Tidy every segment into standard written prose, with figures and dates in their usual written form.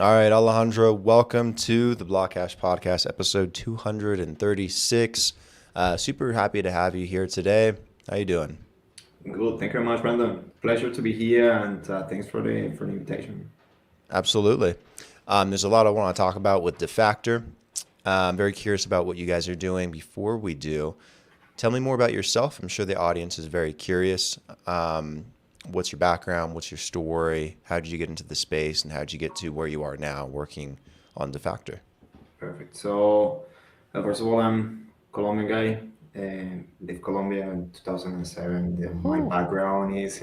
All right, Alejandro, welcome to the Blockhash podcast, episode 236. Super happy to have you here today. How you doing? Good. Thank you very much, Brandon. Pleasure to be here, and thanks for the invitation. Absolutely. There's a lot I want to talk about with Defactor. I'm very curious about what you guys are doing. Before we do, tell me more about yourself. I'm sure the audience is very curious. What's your background? What's your story? How did you get into the space, and how did you get to where you are now working on Defactor? Perfect. So, first of all, I'm Colombian guy. Lived Colombia in 2007. My Whew. background is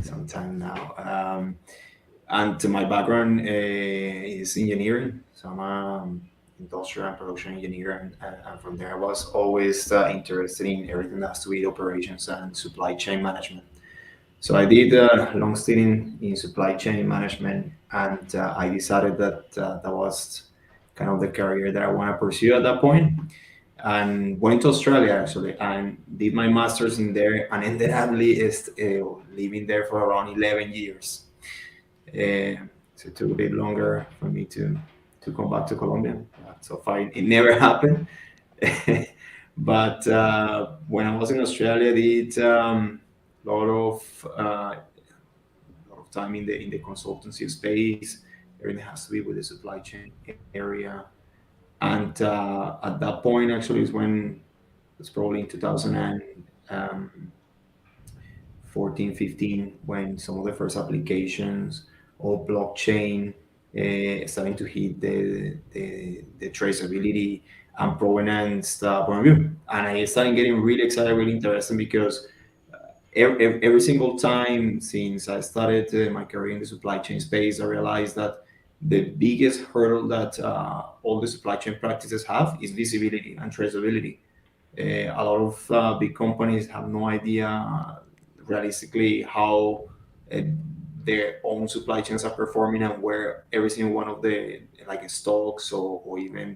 some time now, and my background is engineering. So I'm a industrial and production engineer, and from there I was always interested in everything that has to do with operations and supply chain management. So I did a long stint in supply chain management, and I decided that that was kind of the career that I want to pursue at that point. And went to Australia actually, and did my masters in there, and ended up living there for around 11 years. So it took a bit longer for me to come back to Colombia. So far, it never happened. But when I was in Australia, I did a lot of time in the consultancy space. Everything has to be with the supply chain area. And at that point, actually, is when it's probably in 2014, 15, when some of the first applications of blockchain starting to hit the traceability and provenance point of view. And I started getting really excited, really interested because every single time since I started my career in the supply chain space, I realized that the biggest hurdle that all the supply chain practices have is visibility and traceability. A lot of big companies have no idea realistically how uh, their own supply chains are performing and where every single one of the like stocks or even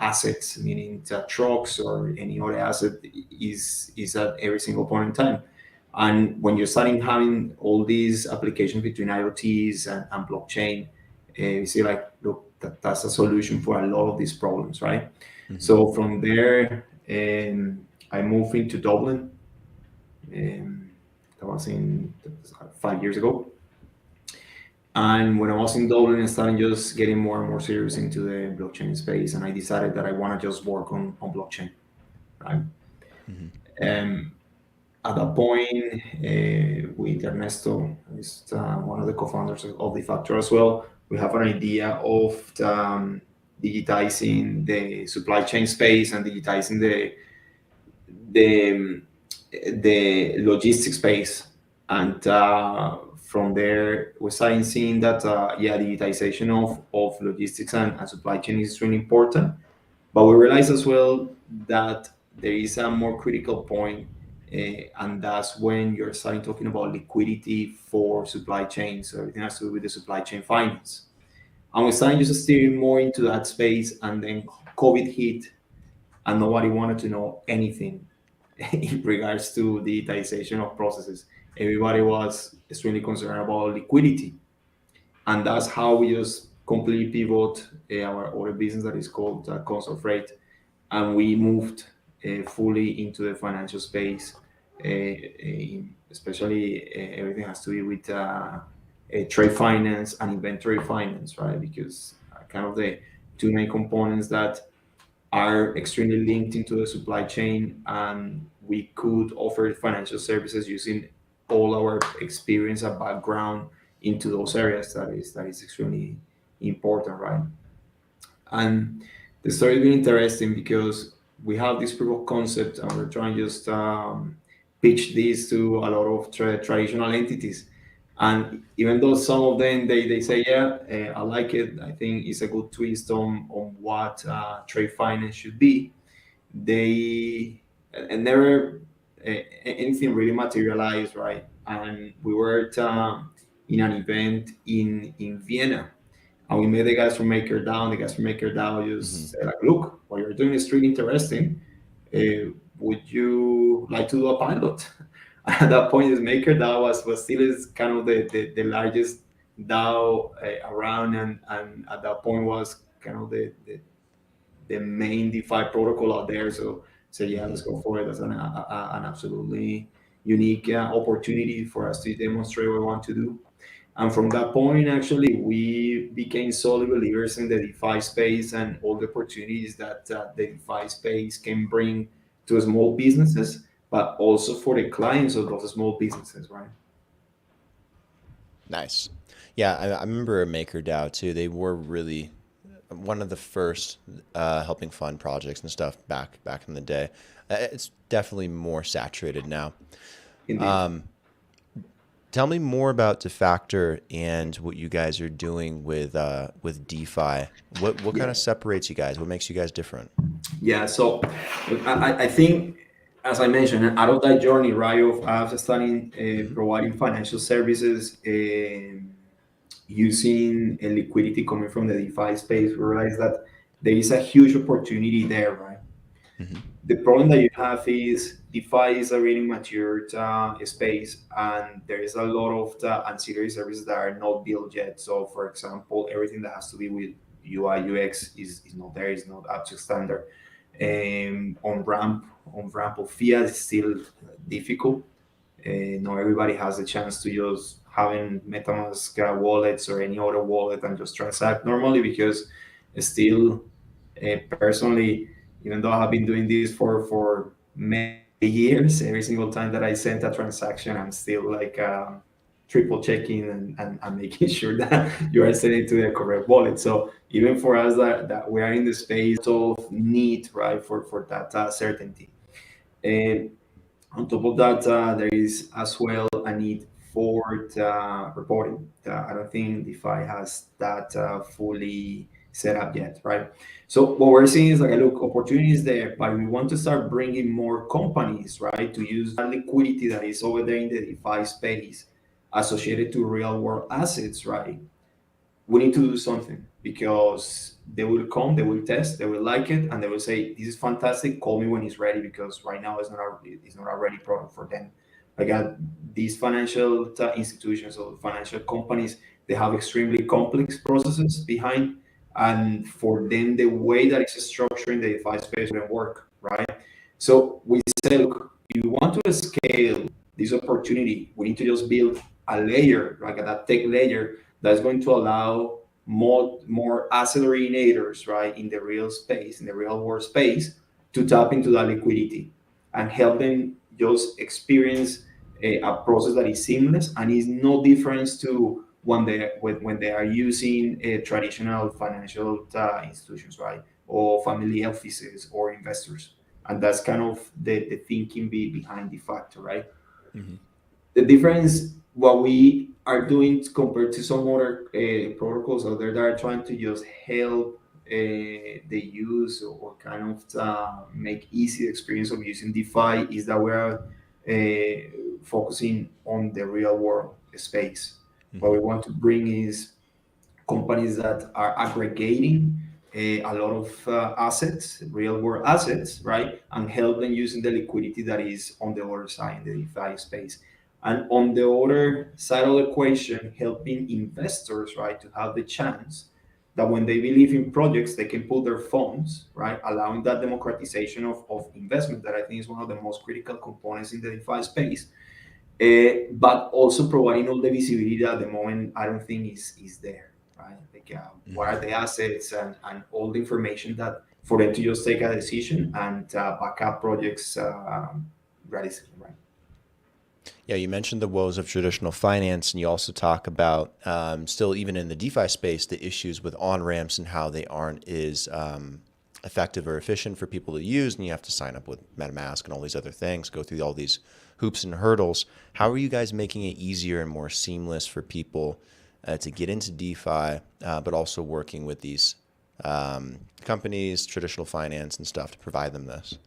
assets, meaning trucks or any other asset, is at every single point in time. And when you're starting having all these applications between IoTs and blockchain, you see like, look, that's a solution for a lot of these problems, right? Mm-hmm. So from there, I moved into Dublin. That was in 5 years ago. And when I was in Dublin, I started just getting more and more serious into the blockchain space, and I decided that I want to just work on blockchain, right? Mm-hmm. Um, at that point, with Ernesto, who's one of the co-founders of Defactor as well, we have an idea of digitizing the supply chain space and digitizing the the logistics space. And from there, we started seeing that yeah, digitization of logistics and supply chain is really important. But we realize as well that there is a more critical point, and that's when you're starting talking about liquidity for supply chains. So everything has to do with the supply chain finance. And we started just steering more into that space, and then COVID hit, and nobody wanted to know anything in regards to digitization of processes. Everybody was extremely concerned about liquidity, and that's how we just completely pivot our other business that is called Console Freight, and we moved fully into the financial space, especially everything has to do with trade finance and inventory finance, right? Because kind of the two main components that are extremely linked into the supply chain, and we could offer financial services using all our experience and background into those areas. That is extremely important, right? And the story is really interesting because we have this proof of concept, and we're trying just pitch this to a lot of traditional entities. And even though some of them they say, yeah, I like it, I think it's a good twist on what trade finance should be, they and never anything really materialized, right? And we were in an event in Vienna, and we met the guys from MakerDAO. The guys from MakerDAO Mm-hmm. just said, like, look, what you're doing is really interesting. Would you like to do a pilot? At that point, this MakerDAO was still is kind of the largest DAO around, and at that point was kind of the main DeFi protocol out there. So yeah, let's go for it as an absolutely unique opportunity for us to demonstrate what we want to do. And from that point, actually, we became solid believers in the DeFi space and all the opportunities that the DeFi space can bring to small businesses, but also for the clients of those small businesses, right? Nice. Yeah, I remember MakerDAO too. They were really one of the first helping fund projects and stuff back in the day. It's definitely more saturated now. Indeed. Tell me more about Defactor and what you guys are doing with DeFi. What kind Yeah. of separates you guys? What makes you guys different? Yeah. So I think, as I mentioned, out of that journey, right, of us studying Hmm. providing financial services, using a liquidity coming from the DeFi space, we realized that there is a huge opportunity there, right? Hmm. The problem that you have is DeFi is a really matured space, and there is a lot of the ancillary services that are not built yet. So, for example, everything that has to be with UI UX is not there; it's not up to standard. On ramp of fiat is still difficult. Not everybody has a chance to just having MetaMask wallets or any other wallet and just transact normally, because still, personally, even though I have been doing this for many years, every single time that I send a transaction, I'm still like triple checking and making sure that you are sending to the correct wallet. So even for us that we are in the space of need, right, for that certainty. And on top of that, there is as well a need for reporting. I don't think DeFi has that fully set up yet, right? So what we're seeing is like, look, opportunities there, but we want to start bringing more companies, right, to use that liquidity that is over there in the DeFi space associated to real world assets, right? We need to do something, because they will come, they will test, they will like it, and they will say, "This is fantastic. Call me when it's ready," because right now it's not a ready product for them. Like these financial institutions or financial companies, they have extremely complex processes behind, and for them, the way that it's structured in the DeFi space wouldn't work, right? So we say, look, if you want to scale this opportunity, we need to just build a layer, like a tech layer, that's going to allow more asset originators, right, in the real space, in the real world space, to tap into that liquidity and help them just experience a process that is seamless and is no difference to when they are using traditional financial institutions, right, or family offices or investors. And that's kind of the thinking behind Defactor, right? Hmm. The difference, what we are doing compared to some other protocols out there that are trying to just help the use, or kind of make easy the experience of using DeFi, is that we are focusing on the real world space. What we Hmm. want to bring is companies that are aggregating a lot of assets, real world assets, right? And help them using the liquidity that is on the other side, in the DeFi space. And on the other side of the equation, helping investors, right, to have the chance that when they believe in projects, they can put their funds, right, allowing that democratization of investment, that I think is one of the most critical components in the DeFi space. But also providing all the visibility that at the moment I don't think is there, right? Like what are Hmm. the assets, and all the information that for them to just take a decision and back up projects realistically, right? Yeah, you mentioned the woes of traditional finance, and you also talk about still even in the DeFi space the issues with on ramps and how they aren't as effective or efficient for people to use, and you have to sign up with MetaMask and all these other things, go through all these hoops and hurdles. How are you guys making it easier and more seamless for people to get into DeFi, but also working with these companies, traditional finance, and stuff to provide them this?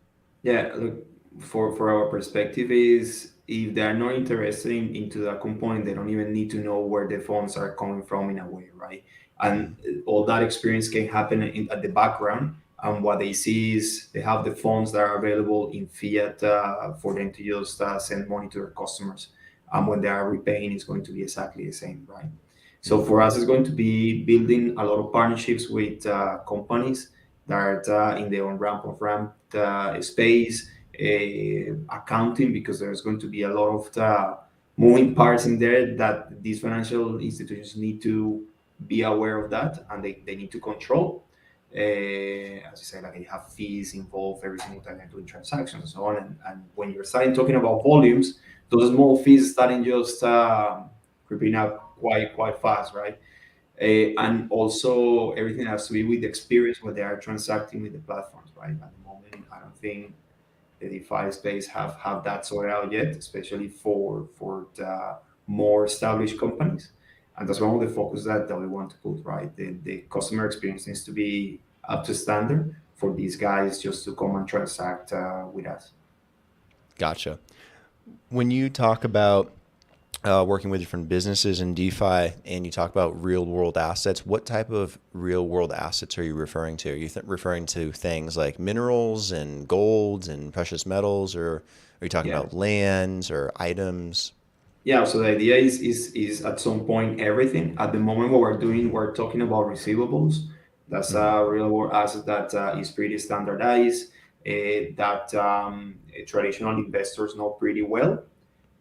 Yeah, look, for our perspective is, if they are not interested into that component, they don't even need to know where the funds are coming from in a way, right? And Mm. all that experience can happen at the background. And what they see is they have the funds that are available in fiat for them to just send money to their customers. And when they are repaying, it's going to be exactly the same, right? So for us, it's going to be building a lot of partnerships with companies that are in the on-ramp, off-ramp space, accounting, because there's going to be a lot of moving parts in there that these financial institutions need to be aware of that, and they need to control. As you say, like you have fees involved every single time you're doing transactions and so on. And when you're starting talking about volumes, those small fees starting just creeping up quite fast, right? And also everything has to be with the experience when they are transacting with the platforms, right? At the moment, I don't think the DeFi space have that sorted out yet, especially for the more established companies. And that's one of the focus that we want to put, right? The customer experience needs to be up to standard for these guys just to come and transact with us. Gotcha. When you talk about working with different businesses in DeFi and you talk about real world assets, what type of real world assets are you referring to? Are you referring to things like minerals and golds and precious metals, or are you talking Yeah. about lands or items? Yeah, so the idea is at some point everything. At the moment, what we're doing, we're talking about receivables. That's Mm-hmm. a real world asset that is pretty standardized, that traditional investors know pretty well,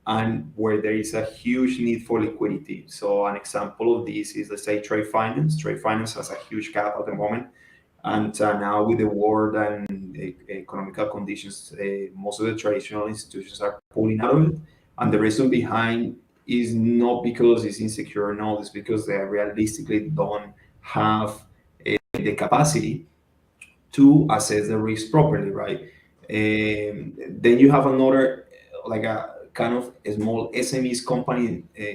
and where there is a huge need for liquidity. So an example of this is, let's say, trade finance. Trade finance has a huge gap at the moment, and now with the war and economical conditions, most of the traditional institutions are pulling out of it. And the reason behind is not because it's insecure, no, it's because they realistically don't have the capacity to assess the risk properly, right? Then you have another, like a kind of a small SMEs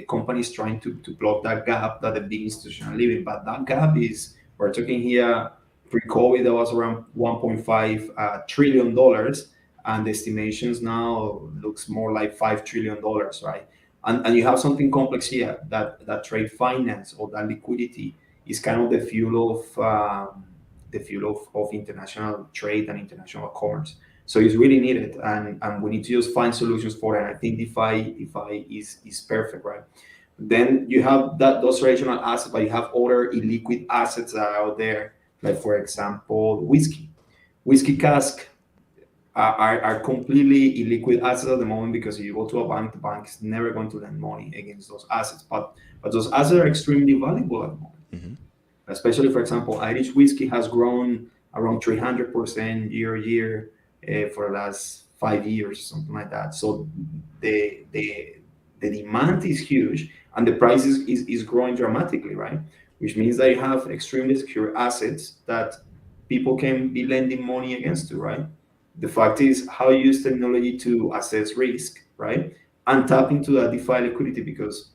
companies trying to plug that gap that the big institutions are leaving. But that gap is, we're talking here, pre-COVID, that was around $1.5 trillion dollars, and the estimations now looks more like $5 trillion, right? And you have something complex here, that trade finance or that liquidity is kind of the fuel of international trade and international commerce. So it's really needed, and we need to just find solutions for it. And I think DeFi is perfect, right? Then you have those traditional assets, but you have other illiquid assets that are out there, like for example, whiskey cask are completely illiquid assets at the moment, because if you go to a bank, the bank is never going to lend money against those assets. But those assets are extremely valuable at the moment. Mm-hmm. Especially, for example, Irish whiskey has grown around 300% year for the last 5 years, something like that. So the demand is huge, and the price is growing dramatically, right? Which means that you have extremely secure assets that people can be lending money against to, right? The fact is how you use technology to assess risk, right? And tap into that DeFi liquidity, because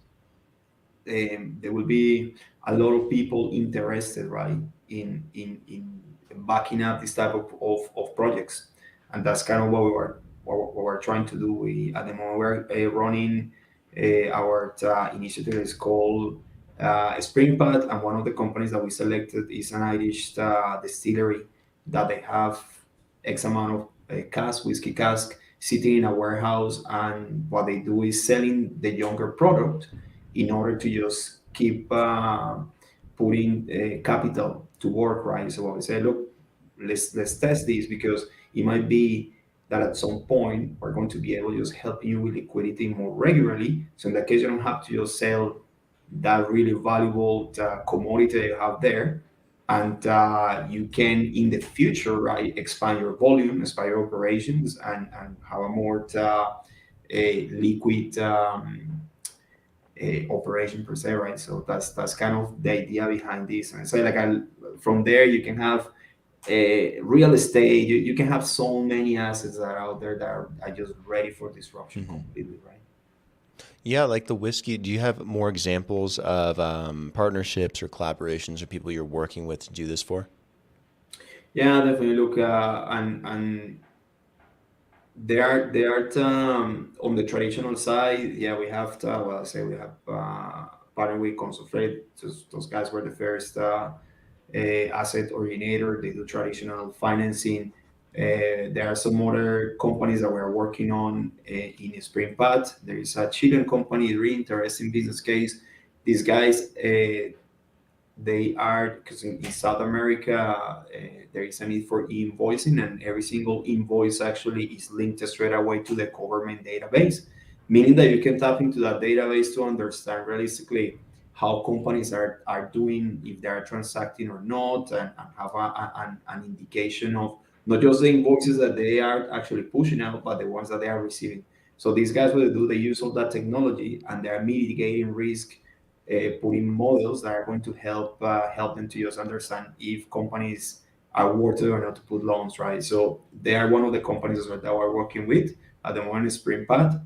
there will be a lot of people interested, right, in backing up this type of projects. And that's kind of what we're trying to do. At the moment, we're running our initiative is called Springpad, and one of the companies that we selected is an Irish distillery that they have X amount of whiskey cask, sitting in a warehouse, and what they do is selling the younger product in order to just keep putting capital to work, right? So we say, look, let's test this, because it might be that at some point we're going to be able to just help you with liquidity more regularly. So in that case, you don't have to just sell that really valuable commodity you have there, and you can in the future, right, expand your volume, expand your operations, and have a more a liquid operation per se, right? So that's kind of the idea behind this. And so from there you can have real estate. You can have so many assets that are out there that are just ready for disruption Mm-hmm. completely, right? Yeah, like the whiskey. Do you have more examples of partnerships or collaborations or people you're working with to do this for? Yeah, definitely. Look, and there are on the traditional side. Yeah, we have well, I say we have partnered with Concentrate. Those guys were the first asset originator. They do traditional financing. There are some other companies that we're working on in SpringPad. There is a Chilean company, really interesting business case. These guys, they are, because in South America, there is a need for invoicing, and every single invoice actually is linked straight away to the government database, meaning that you can tap into that database to understand realistically how companies are doing, if they are transacting or not, and have an indication of not just the invoices that they are actually pushing out, but the ones that they are receiving. So these guys, will do the use of that technology, and they are mitigating risk, putting models that are going to help them to just understand if companies are worth it or not to put loans, right? So they are one of the companies that we're working with at the moment, is Springpad,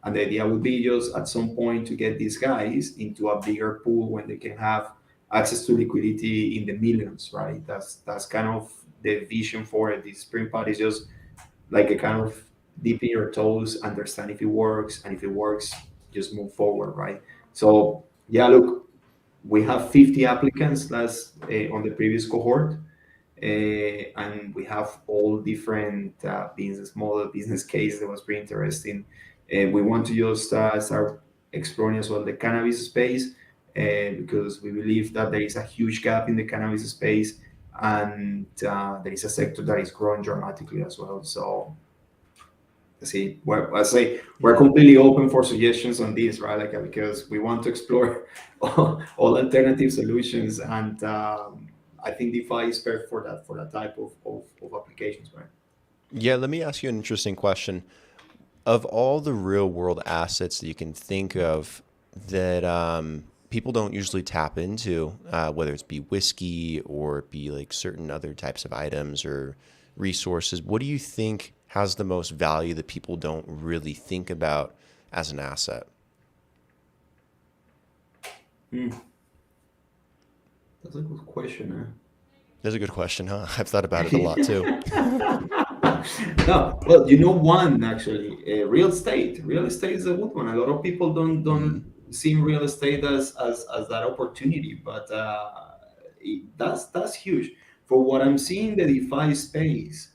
and the idea would be just at some point to get these guys into a bigger pool when they can have access to liquidity in the millions, right? That's kind of the vision for it. This Springpad is just like a kind of dip in your toes, understand if it works, and if it works, just move forward, right? So yeah, look, we have 50 applicants last on the previous cohort, and we have all different business model, business case that was pretty interesting. We want to just start exploring as well the cannabis space, because we believe that there is a huge gap in the cannabis space, and there is a sector that is growing dramatically as well. So see, I say we're completely open for suggestions on this, right? Like, because we want to explore all alternative solutions, and I think DeFi is perfect for that type of applications, right? Yeah, let me ask you an interesting question. Of all the real world assets that you can think of that people don't usually tap into, whether it's be whiskey or be like certain other types of items or resources, what do you think has the most value that people don't really think about as an asset? Hmm, that's a good question. That's a good question, huh? I've thought about it a lot too. No, well, one actually, real estate. Real estate is a good one. A lot of people don't Hmm. see real estate as that opportunity, but that's huge. For what I'm seeing, the DeFi space,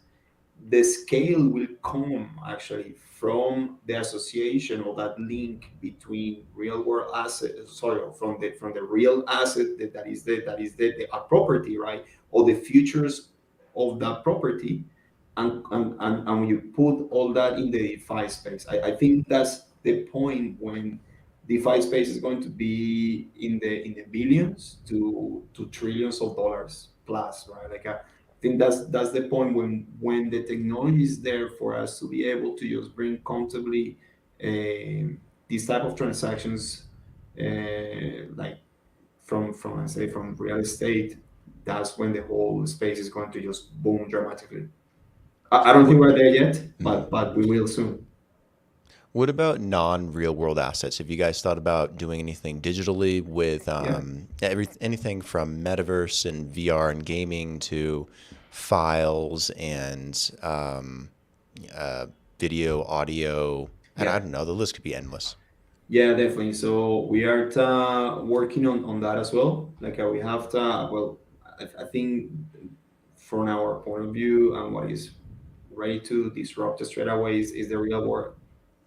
the scale will come actually from the association or that link between real world asset, sorry, from the real asset that is a property, right, or the futures of that property, and when you put all that in the DeFi space, I think that's the point when DeFi space is going to be in the billions to trillions of dollars plus, right? Like, I think that's the point when the technology is there for us to be able to just bring comfortably these type of transactions, like from I say from real estate. That's when the whole space is going to just boom dramatically. I don't think What? we're there yet, Mhm. but we will soon. What about non-real world assets? Have you guys thought about doing anything digitally with Yeah, anything from metaverse and VR and gaming to files and uh, video, audio, and I yeah, don't know, the list could be endless. yeah, definitely. So we are working on that as well. Like, we have to, well, I think from our point of view, and what is ready to disrupt straight away is the real world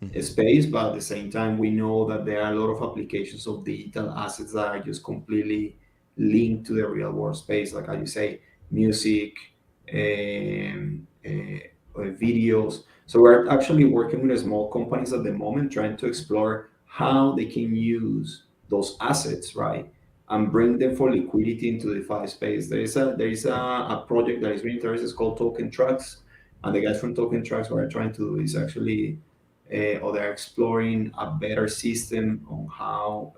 Hmm. space. But at the same time, we know that there are a lot of applications of digital assets that are just completely linked to the real world space, like how you say, music, videos. So we're actually working with small companies at the moment, trying to explore how they can use those assets, right, and bring them for liquidity into the DeFi space. There is a project that is really interesting. It's called Token Trucks, and the guys from Token Trucks, what are trying to do is actually, or they're exploring a better system on how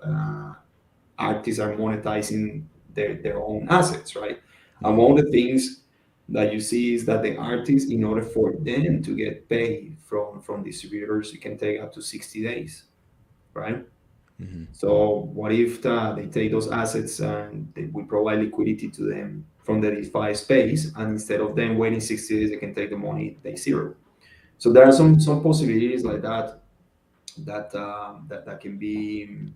artists are monetizing their own assets, right? And Hmm. one of the things that you see is that the artists, in order for them to get paid from distributors, it can take up to 60 days, right? Hmm. So what if they take those assets and we provide liquidity to them from the DeFi space, and instead of them waiting 60 days, they can take the money day zero. So there are some possibilities like that can be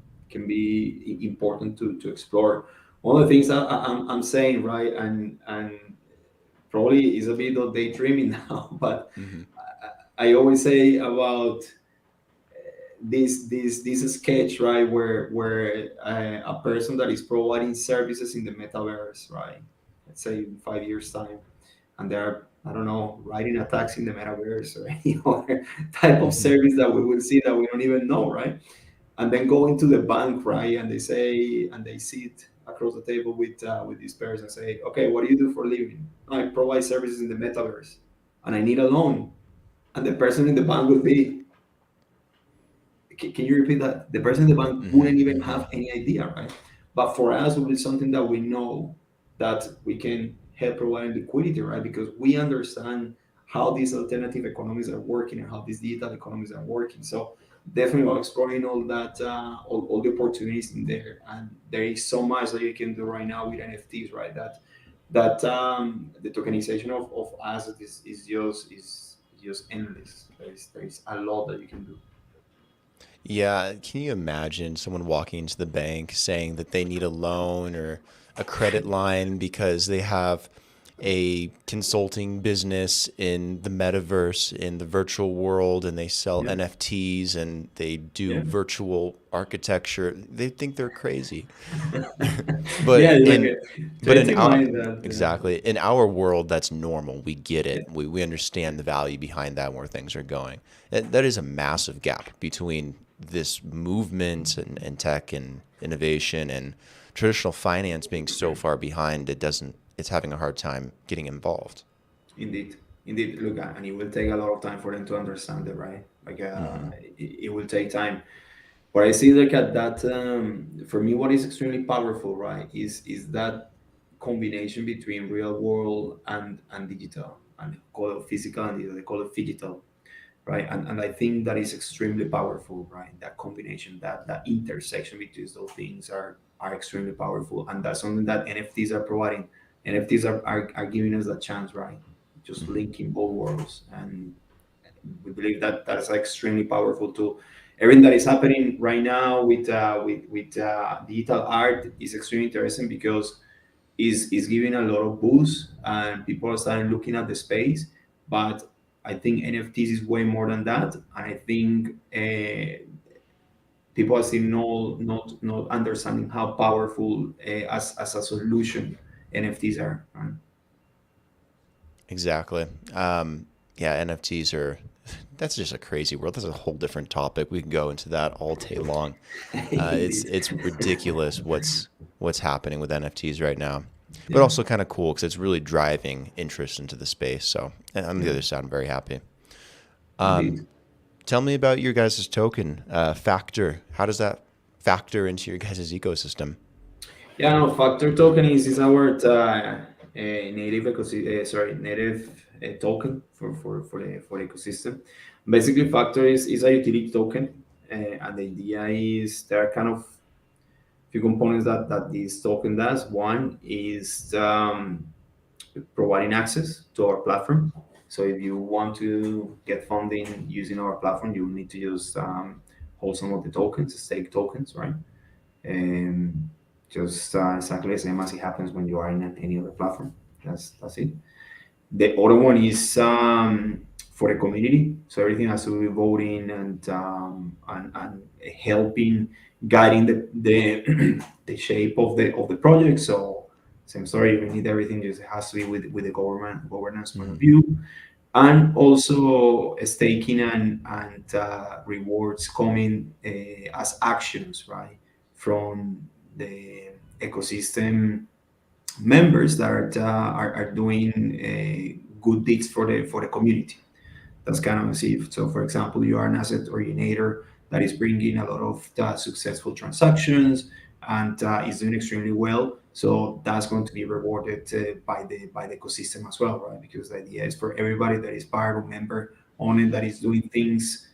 important to explore. One of the things that I'm saying, right, and probably is a bit of daydreaming now, but Hmm. I always say about this sketch, right, where a person that is providing services in the metaverse, right, let's say in 5 years time, and they're, I don't know, riding a taxi in the metaverse or any other type of Mhm. service that we will see that we don't even know, right? And then go into the bank, right? And they say, and they sit across the table with this person, say, okay, what do you do for a living? I provide services in the metaverse, and I need a loan. And the person in the bank will be, can you repeat that? The person in the bank Mhm. wouldn't even Mhm. have any idea, right? But for us, it will be something that we know that we can help providing liquidity, right? Because we understand how these alternative economies are working and how these digital economies are working. So definitely while exploring all that, all the opportunities in there, and there is so much that you can do right now with NFTs, right? That the tokenization of assets is just endless. There is a lot that you can do. Yeah, can you imagine someone walking into the bank saying that they need a loan or a credit line because they have a consulting business in the metaverse, in the virtual world, and they sell Yeah. NFTs and they do Yeah. virtual architecture? They think they're crazy. Yeah, But it's like in but trying in to our mind that. exactly in our world, that's normal. We get Yeah, it. We understand the value behind that and where things are going. That is a massive gap between this movement and tech and innovation and traditional finance being so far behind. It's having a hard time getting involved. indeed, indeed. Look, and it will take a lot of time for them to understand it, right? Like, Hmm. it will take time. But I see, like, at that, for me, what is extremely powerful, right, is that combination between real world and digital, and they call it physical and digital. They call it digital, right? And I think that is extremely powerful, right? That combination, that intersection between those things are extremely powerful, and that's something that NFTs are providing. NFTs are giving us that chance, right? Just Hmm. linking both worlds, and we believe that that is extremely powerful too. Everything that is happening right now with digital art is extremely interesting because is giving a lot of boost and people are starting looking at the space. But I think NFTs is way more than that, and I think people are still not understanding how powerful as a solution NFTs are. Right? Exactly. Yeah, NFTs are. That's just a crazy world. That's a whole different topic. We can go into that all day long. It's Indeed. it's ridiculous what's happening with NFTs right now, but Yeah, also kind of cool because it's really driving interest into the space. So and on the yeah, other side, I'm very happy. indeed. Tell me about your guys' token, Factor. How does that factor into your guys' ecosystem? Yeah, no, Factor token is our native native token for the ecosystem. Basically, Factor is a utility token, and the idea is there are kind of few components that this token does. One is providing access to our platform. So if you want to get funding using our platform, you need to just hold some of the tokens, stake tokens, right? And just exactly the same as it happens when you are in any other platform. That's it. The other one is for the community, so everything has to be voting and helping guiding the the shape of the project. So same story, we need everything just has to be with the governance point of Hmm. view, and also staking and rewards coming as actions, right, from the ecosystem members that are doing good deeds for the community. That's kind of received. So, for example, you are an asset originator that is bringing a lot of successful transactions and is doing extremely well. So that's going to be rewarded by the ecosystem as well, right? Because the idea is for everybody that is part or member on it that is doing things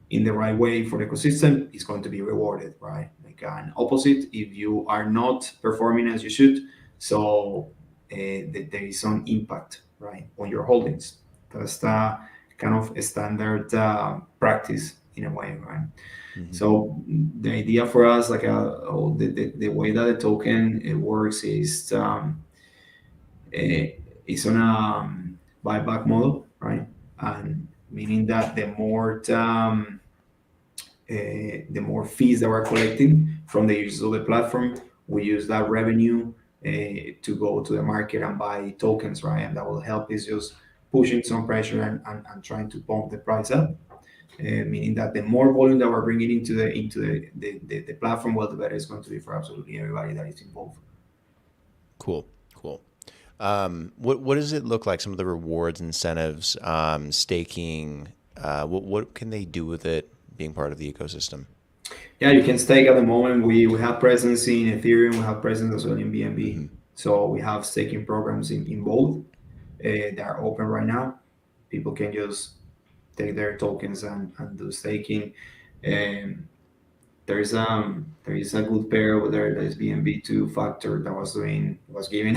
in the right way for the ecosystem is going to be rewarded, right? Like an opposite, if you are not performing as you should, so there is some impact, right, on your holdings. That's the kind of a standard practice in a way, right? Hmm. So the idea for us, like the way that the token it works is on a buyback model, right? And meaning that the more the more fees that we're collecting from the users of the platform. We use that revenue to go to the market and buy tokens, right? And that will help is just pushing some pressure and trying to pump the price up. Meaning that the more volume that we're bringing into the platform, well, the better it's going to be for absolutely everybody that is involved. Cool. What does it look like? Some of the rewards, incentives, staking. What can they do with it being part of the ecosystem? Yeah, you can stake at the moment. We have presence in Ethereum. We have presence as well in BNB. So we have staking programs in both. They are open right now. People can just take their tokens and do staking. There is a good pair over there that is BNB2 Factor that was giving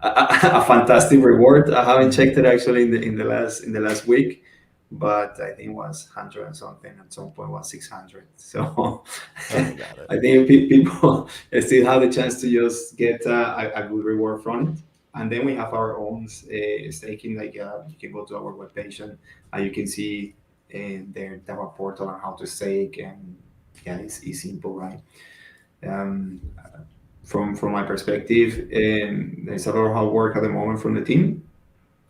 a fantastic reward. I haven't checked it actually in the last week, but I think it was 100 and something. At some point, it was 600. So I think people still have the chance to just get a good reward from it. And then we have our own staking. Like you can go to our webpage and you can see our portal on how to stake, and yeah, it's simple, right? From my perspective, there's a lot of hard work at the moment from the team,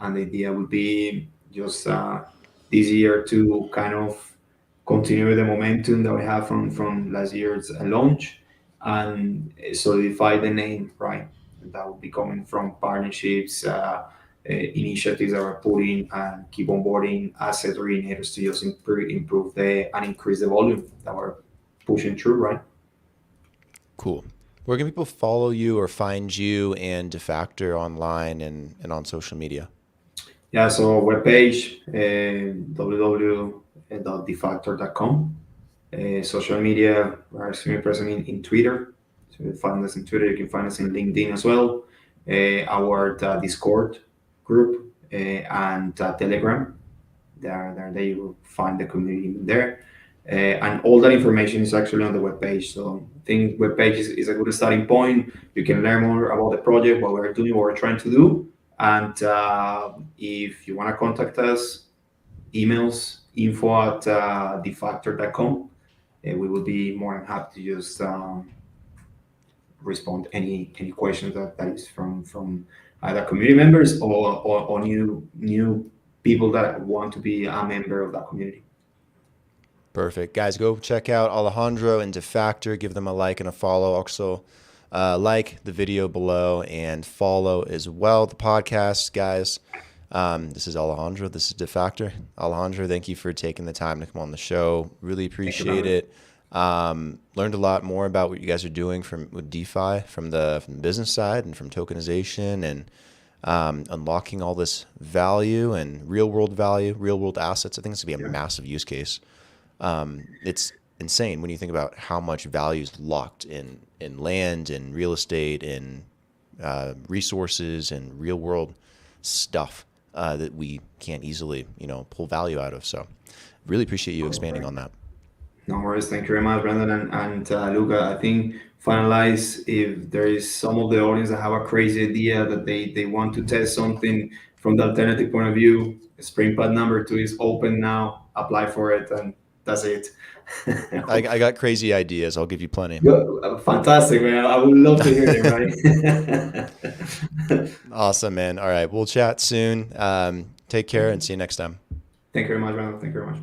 and the idea would be just this year to kind of continue the momentum that we have from last year's launch and solidify the name, right? That will be coming from partnerships, initiatives that we're putting, and keep onboarding asset originators to just improve and increase the volume that we're pushing through, right? Cool. Where can people follow you or find you and Defactor online and on social media? Yeah, so webpage, www.defactor.com. Social media, we're extremely present in Twitter. So you can find us in Twitter. You can find us in LinkedIn as well. Our Discord group and Telegram. There you will find the community there. And all that information is actually on the webpage. So I think webpage is a good starting point. You can learn more about the project, what we're doing, what we're trying to do. And if you want to contact us, emails info@defactor.com. We will be more than happy to just respond any questions that is from either community members or new people that want to be a member of that community. Perfect. Guys, go check out Alejandro and Defactor. Give them a like and a follow. Also, like the video below and follow as well the podcast, guys. This is Alejandro. This is Defactor. Alejandro, thank you for taking the time to come on the show. Really appreciate it. Learned a lot more about what you guys are doing with DeFi from the business side and from tokenization and unlocking all this value and real world assets. I think it's gonna be a massive use case. It's insane when you think about how much value is locked in land and real estate and resources and real world stuff that we can't easily, pull value out of. So really appreciate you expanding on that. No worries. Thank you very much, Brandon and Luca. I think finalize if there is some of the audience that have a crazy idea that they want to test something from the alternative point of view. Springpad number 2 is open now. Apply for it, and that's it. I got crazy ideas. I'll give you plenty. Fantastic, man. I would love to hear them, right? Awesome, man. All right. We'll chat soon. Take care and see you next time. Thank you very much, Brandon. Thank you very much.